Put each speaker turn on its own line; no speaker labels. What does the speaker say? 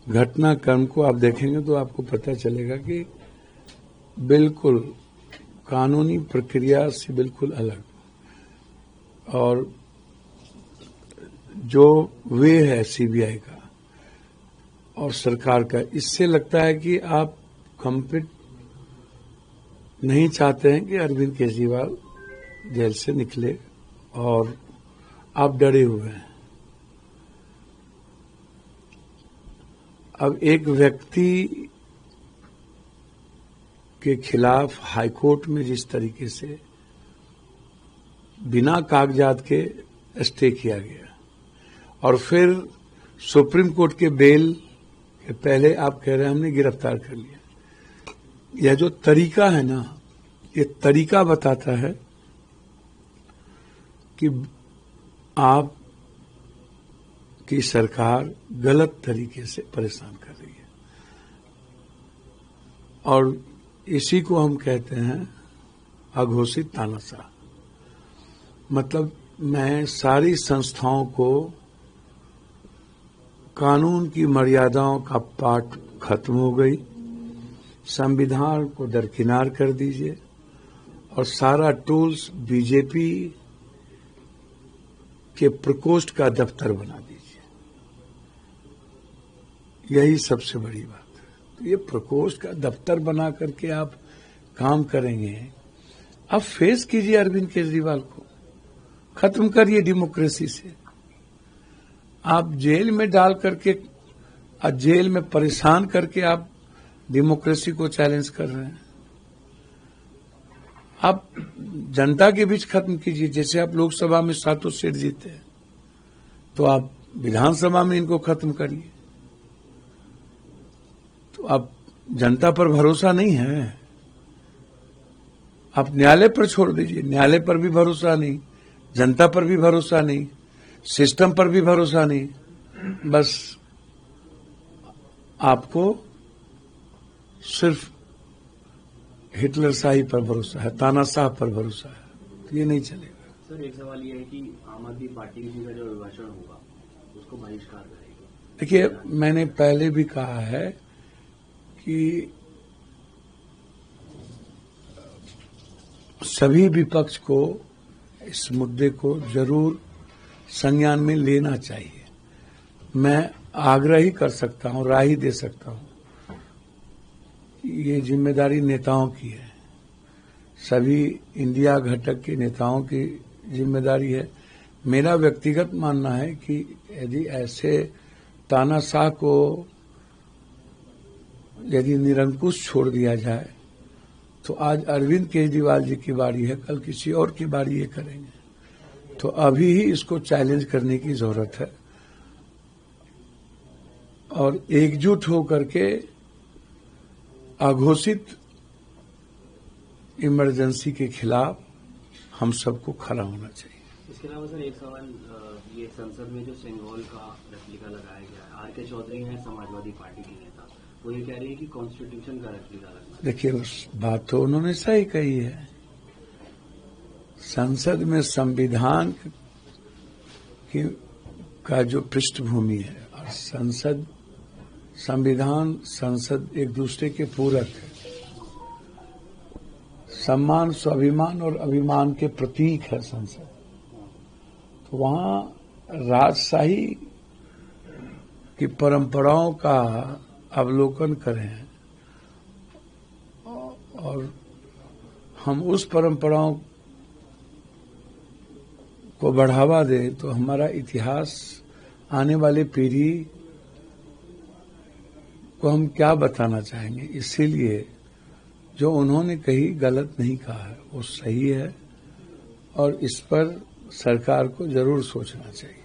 घटनाक्रम को आप देखेंगे तो आपको पता चलेगा कि बिल्कुल कानूनी प्रक्रिया से बिल्कुल अलग, और जो वे है सीबीआई का और सरकार का, इससे लगता है कि आप कंप्लीट नहीं चाहते हैं कि अरविंद केजरीवाल जेल से निकले और आप डरे हुए हैं। अब एक व्यक्ति के खिलाफ हाईकोर्ट में जिस तरीके से बिना कागजात के स्टे किया गया और फिर सुप्रीम कोर्ट के बेल के पहले आप कह रहे हैं हमने गिरफ्तार कर लिया, यह जो तरीका है ना, ये तरीका बताता है कि आप की सरकार गलत तरीके से परेशान कर रही है, और इसी को हम कहते हैं अघोषित तानाशाह। मतलब मैं सारी संस्थाओं को कानून की मर्यादाओं का पाठ खत्म हो गई, संविधान को दरकिनार कर दीजिए और सारा टूल्स बीजेपी के प्रकोष्ठ का दफ्तर बना दीजिए। यही सबसे बड़ी बात है। तो ये प्रकोष्ठ का दफ्तर बना करके आप काम करेंगे। अब फेस कीजिए अरविंद केजरीवाल को, खत्म करिए डेमोक्रेसी से। आप जेल में डाल करके, जेल में परेशान करके आप डेमोक्रेसी को चैलेंज कर रहे हैं। आप जनता के बीच खत्म कीजिए। जैसे आप लोकसभा में 7 सीट जीते हैं, तो आप विधानसभा में इनको खत्म करिए। तो आप जनता पर भरोसा नहीं है, आप न्यायालय पर छोड़ दीजिए। न्यायालय पर भी भरोसा नहीं, जनता पर भी भरोसा नहीं, सिस्टम पर भी भरोसा नहीं, बस आपको सिर्फ हिटलर शाही पर भरोसा है, तानाशाह पर भरोसा है। तो ये नहीं चलेगा।
सर, एक सवाल ये है कि आम आदमी पार्टी का जो अभिभाषण होगा उसको बहिष्कार करेगी।
देखिए, मैंने पहले भी कहा है कि सभी विपक्ष को इस मुद्दे को जरूर संज्ञान में लेना चाहिए। मैं आग्रह ही कर सकता हूं, राय ही दे सकता हूं, ये जिम्मेदारी नेताओं की है, सभी इंडिया घटक के नेताओं की जिम्मेदारी है। मेरा व्यक्तिगत मानना है कि यदि ऐसे तानाशाह को यदि निरंकुश छोड़ दिया जाए तो आज अरविंद केजरीवाल जी की बारी है, कल किसी और की बारी ये करेंगे। तो अभी ही इसको चैलेंज करने की जरूरत है और एकजुट होकर के अघोषित इमरजेंसी के खिलाफ हम सबको खड़ा होना चाहिए।
इसके अलावा सर एक सवाल, ये संसद में जो सिंघोल का रेप्लिका लगाया गया है, आर.के. चौधरी हैं समाजवादी पार्टी के नेता, वो ये कह रही है कि कॉन्स्टिट्यूशन का रेप्लिका लगना।
देखिए, उस बात तो उन्होंने सही कही है। संसद में संविधान की का जो पृष्ठभूमि है और संविधान संसद एक दूसरे के पूरक है। सम्मान, स्वाभिमान और अभिमान के प्रतीक है संसद। तो वहां राजशाही की परंपराओं का अवलोकन करें और हम उस परंपराओं को बढ़ावा दें तो हमारा इतिहास आने वाली पीढ़ी को हम क्या बताना चाहेंगे। इसीलिए जो उन्होंने कही गलत नहीं कहा है, वो सही है और इस पर सरकार को जरूर सोचना चाहिए।